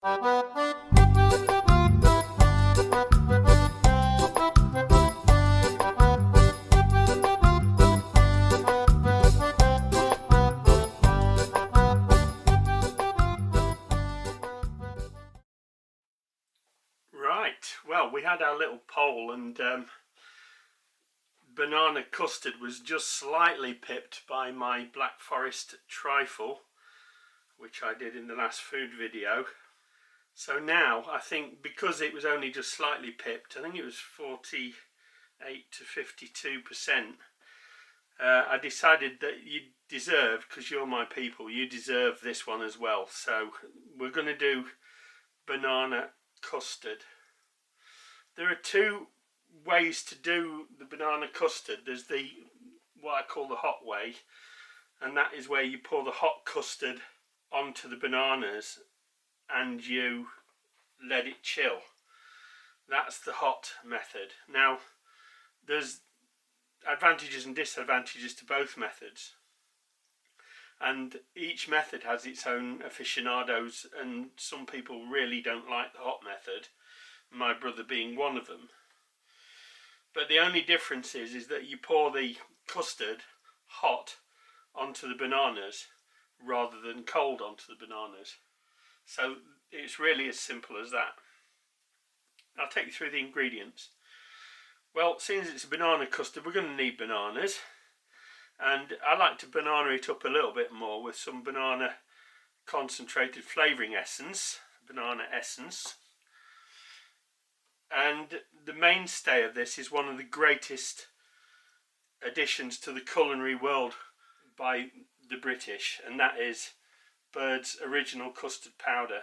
Right, well, we had our little poll, and banana custard was just slightly pipped by my Black Forest trifle, which I did in the last food video. So now I think, because it was only just slightly pipped, I think it was 48 to 52%, I decided that you deserve, because you're my people, you deserve this one as well. So we're going to do banana custard. There are two ways to do the banana custard. There's the what I call the hot way, and that is where you pour the hot custard onto the bananas and you let it chill. That's the hot method. Now, there's advantages and disadvantages to both methods, and each method has its own aficionados, and some people really don't like the hot method, my brother being one of them. But the only difference is that you pour the custard hot onto the bananas rather than cold onto the bananas. So it's really as simple as that. I'll take you through the ingredients. Well, since it's a banana custard, we're going to need bananas, and I like to banana it up a little bit more with some banana concentrated flavouring essence, banana essence. And the mainstay of this is one of the greatest additions to the culinary world by the British, and that is Bird's original custard powder.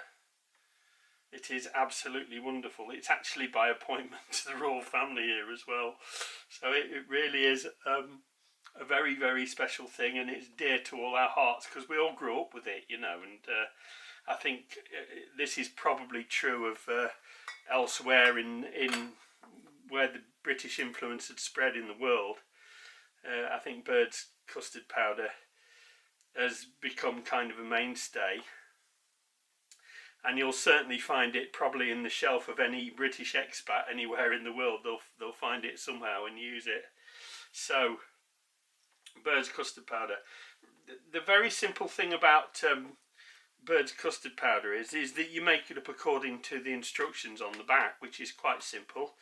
It is absolutely wonderful. It's actually by appointment to the royal family here as well. So it really is a very, very special thing, and it's dear to all our hearts because we all grew up with it, you know. And I think this is probably true of elsewhere in where the British influence had spread in the world. I think Bird's custard powder has become kind of a mainstay, and you'll certainly find it probably in the shelf of any British expat anywhere in the world. They'll find it somehow and use it. So Bird's custard powder. The very simple thing about Bird's custard powder is that you make it up according to the instructions on the back, which is quite simple.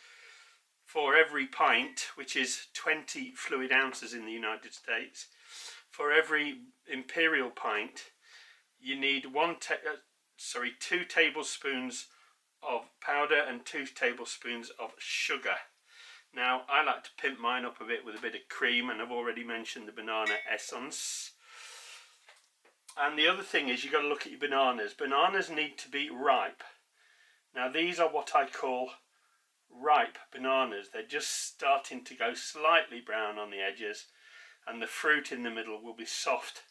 For every pint, which is 20 fluid ounces in the United States, for every imperial pint, you need 2 tablespoons of powder and 2 tablespoons of sugar. Now, I like to pimp mine up a bit with a bit of cream, and I've already mentioned the banana essence. And the other thing is, you've got to look at your bananas. Bananas need to be ripe. Now, these are what I call ripe bananas. They're just starting to go slightly brown on the edges, and the fruit in the middle will be soft,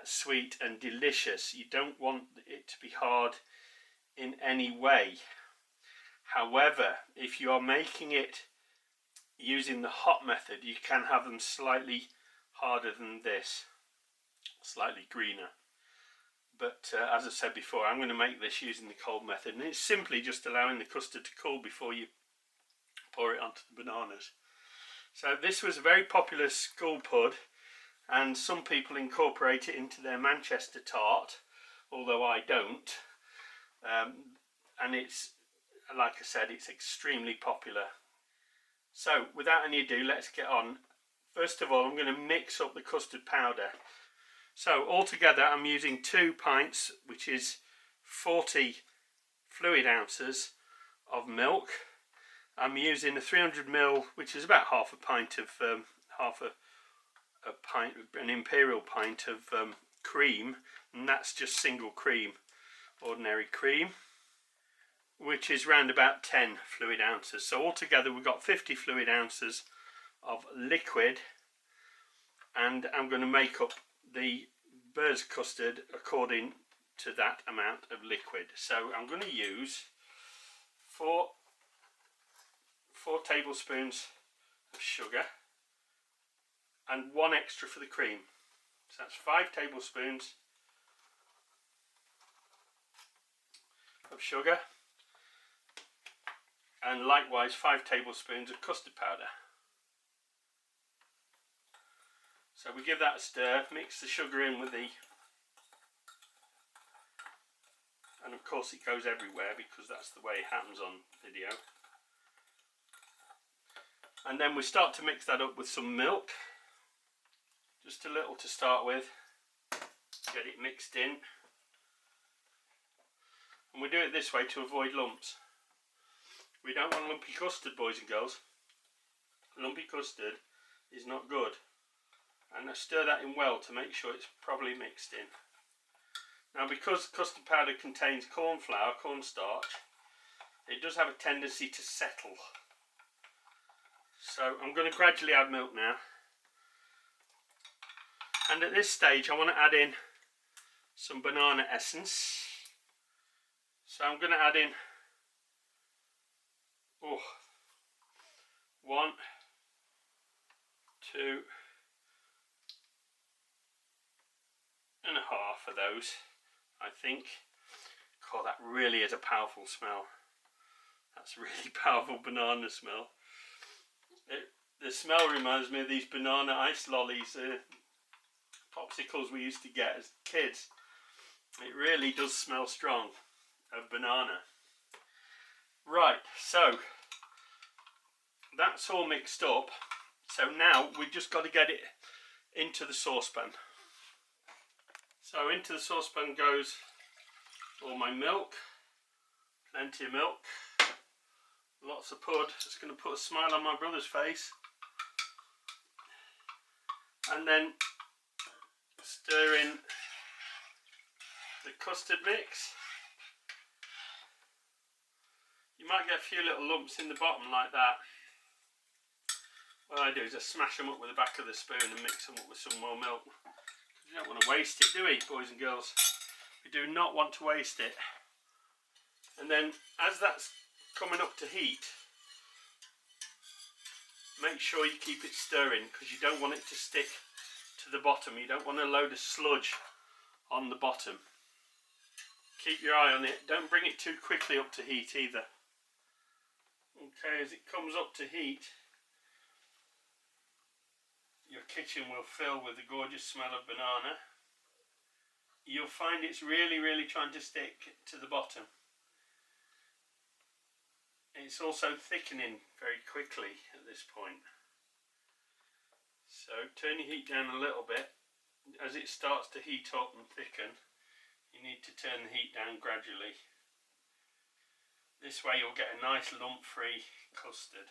sweet and delicious. You don't want it to be hard in any way. However, if you are making it using the hot method, you can have them slightly harder than this, slightly greener. But as I said before, I'm going to make this using the cold method, and it's simply just allowing the custard to cool before you pour it onto the bananas. So this was a very popular school pud, and some people incorporate it into their Manchester tart, although I don't. And it's, like I said, it's extremely popular. So without any ado, let's get on. First of all, I'm going to mix up the custard powder. So altogether, I'm using 2 pints, which is 40 fluid ounces of milk. I'm using a 300ml, which is about half a pint of an imperial pint of cream, and that's just single cream, ordinary cream, which is round about 10 fluid ounces. So altogether we've got 50 fluid ounces of liquid, and I'm going to make up the Bird's custard according to that amount of liquid. So I'm going to use 4 tablespoons of sugar and 1 extra for the cream. So that's 5 tablespoons of sugar, and likewise 5 tablespoons of custard powder. So we give that a stir, mix the sugar in with the, and of course it goes everywhere because that's the way it happens on video. And then we start to mix that up with some milk, just a little to start with, get it mixed in. And we do it this way to avoid lumps. We don't want lumpy custard, boys and girls. Lumpy custard is not good. And I stir that in well to make sure it's properly mixed in. Now, because custard powder contains corn flour, cornstarch, it does have a tendency to settle. So I'm going to gradually add milk now. And at this stage I want to add in some banana essence. So I'm going to add in 1, 2 and a half of those, I think. God, that really is a powerful smell. That's really powerful banana smell. The smell reminds me of these banana ice lollies, popsicles we used to get as kids. It really does smell strong of banana. Right, so that's all mixed up. So now we've just got to get it into the saucepan. So into the saucepan goes all my milk, plenty of milk, lots of pud. It's going to put a smile on my brother's face. And then stir in the custard mix. You might get a few little lumps in the bottom like that. What I do is I smash them up with the back of the spoon and mix them up with some more milk. We don't want to waste it, do we, boys and girls? We do not want to waste it. And then as that's coming up to heat, make sure you keep it stirring because you don't want it to stick to the bottom. You don't want a load of sludge on the bottom. Keep your eye on it. Don't bring it too quickly up to heat either. Okay, as it comes up to heat, your kitchen will fill with the gorgeous smell of banana. You'll find it's really trying to stick to the bottom. It's also thickening very quickly at this point. So turn your heat down a little bit. As it starts to heat up and thicken, you need to turn the heat down gradually. This way you'll get a nice lump-free custard.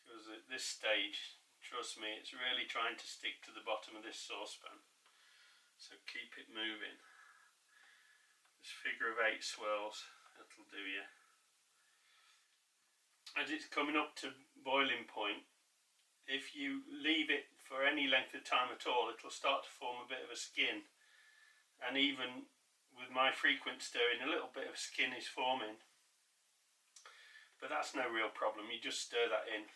Because at this stage, trust me, it's really trying to stick to the bottom of this saucepan. So keep it moving. This figure of 8 swirls, that'll do you. As it's coming up to boiling point, if you leave it for any length of time at all, it'll start to form a bit of a skin. And even with my frequent stirring, a little bit of skin is forming. But that's no real problem, you just stir that in.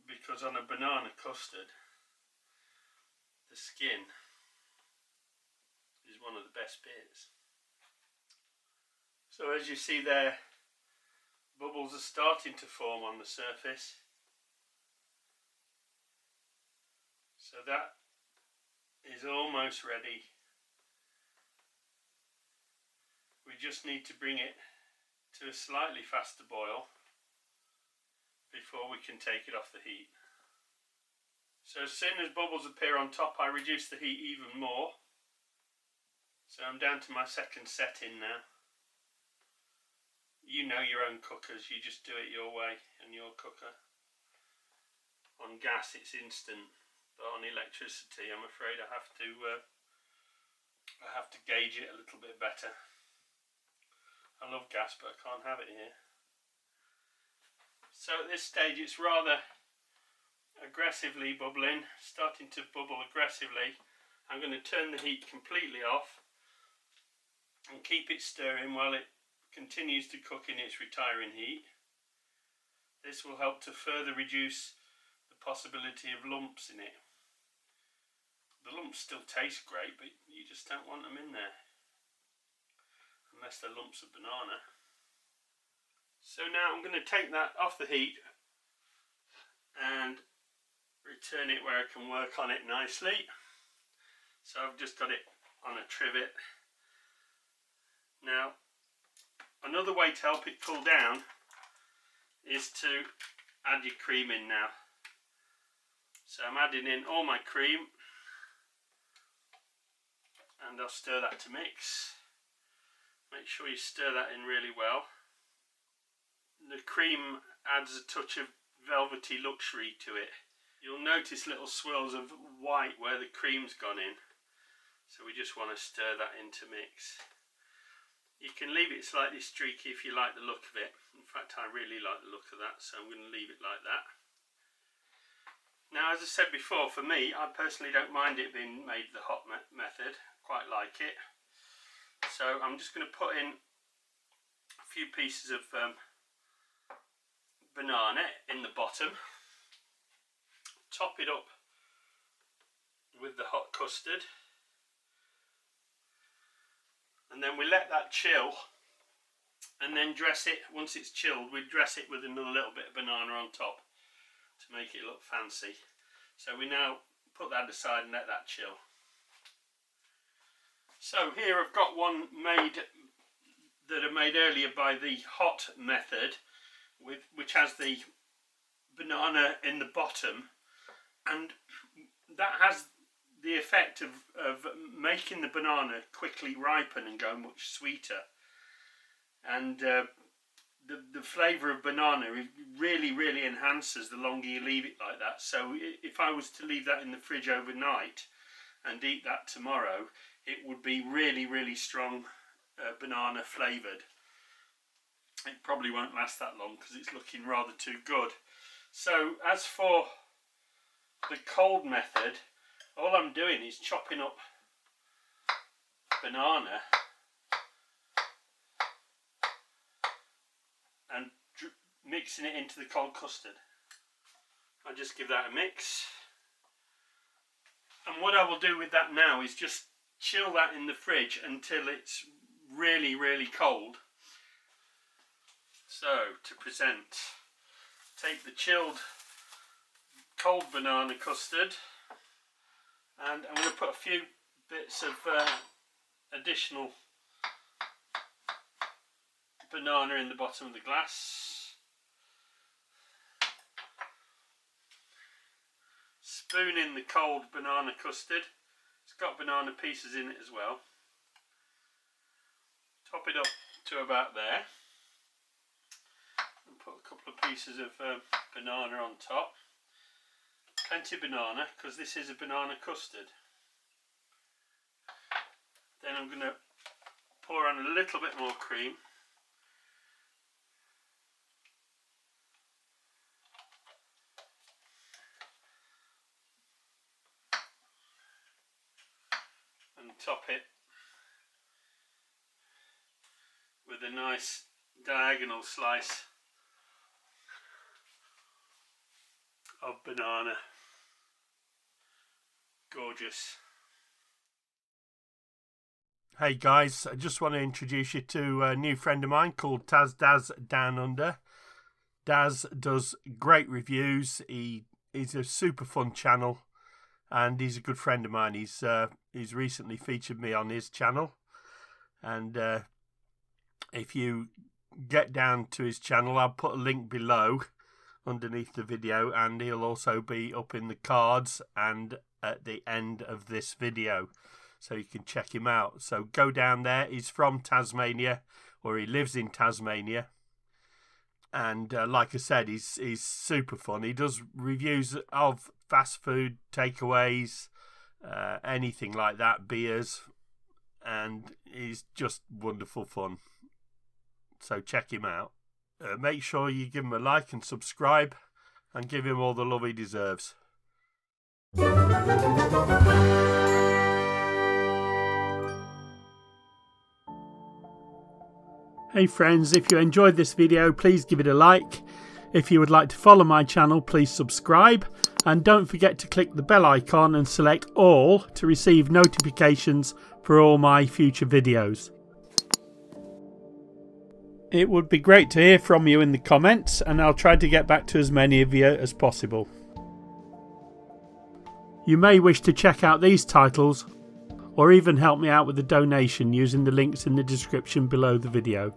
Because on a banana custard, the skin is one of the best bits. So as you see there, bubbles are starting to form on the surface. So that is almost ready. We just need to bring it to a slightly faster boil before we can take it off the heat. So as soon as bubbles appear on top, I reduce the heat even more. So I'm down to my second setting now. You know your own cookers, you just do it your way in your cooker. On gas it's instant, but on electricity I'm afraid I have to gauge it a little bit better. I love gas, but I can't have it here. So at this stage it's rather aggressively bubbling, starting to bubble aggressively. I'm going to turn the heat completely off and keep it stirring while it continues to cook in its retiring heat. This will help to further reduce the possibility of lumps in it. The lumps still taste great, but you just don't want them in there. unless they're lumps of banana. So now I'm going to take that off the heat and return it where I can work on it nicely. So I've just got it on a trivet. Now, another way to help it cool down is to add your cream in now. So I'm adding in all my cream and I'll stir that to mix. Make sure you stir that in really well. The cream adds a touch of velvety luxury to it. You'll notice little swirls of white where the cream's gone in. So we just want to stir that into mix. You can leave it slightly streaky if you like the look of it. In fact, I really like the look of that, so I'm going to leave it like that. Now, as I said before, for me, I personally don't mind it being made the hot method. Quite like it. So I'm just going to put in a few pieces of banana in the bottom. Top it up with the hot custard. And then we let that chill and then dress it. Once it's chilled, we dress it with another little bit of banana on top to make it look fancy. So we now put that aside and let that chill. So here I've got one made that I made earlier by the hot method, which has the banana in the bottom, and that has the effect of making the banana quickly ripen and go much sweeter. And the flavour of banana really enhances the longer you leave it like that. So if I was to leave that in the fridge overnight and eat that tomorrow, it would be really strong banana flavoured. It probably won't last that long because it's looking rather too good. So as for the cold method, all I'm doing is chopping up banana and mixing it into the cold custard. I'll just give that a mix. And what I will do with that now is just chill that in the fridge until it's really cold. So to present, take the chilled cold banana custard, and I'm going to put a few bits of additional banana in the bottom of the glass. Spoon in the cold banana custard. It's got banana pieces in it as well. Top it up to about there. And put a couple of pieces of banana on top. Plenty of banana, because this is a banana custard. Then I'm going to pour on a little bit more cream. And top it with a nice diagonal slice of banana. Gorgeous. Hey guys, I just want to introduce you to a new friend of mine called Daz Down Under. Daz does great reviews. He's a super fun channel, and he's a good friend of mine. He's recently featured me on his channel, and if you get down to his channel, I'll put a link below underneath the video, and he'll also be up in the cards and at the end of this video, so you can check him out. So go down there. He's from Tasmania, or he lives in Tasmania, and like I said, he's super fun. He does reviews of fast food, takeaways, anything like that, beers, and he's just wonderful fun. So check him out. Make sure you give him a like and subscribe, and give him all the love he deserves. Hey friends, if you enjoyed this video, please give it a like. If you would like to follow my channel, please subscribe, and don't forget to click the bell icon and select all to receive notifications for all my future videos. It would be great to hear from you in the comments, and I'll try to get back to as many of you as possible. You may wish to check out these titles or even help me out with a donation using the links in the description below the video.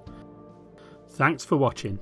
Thanks for watching.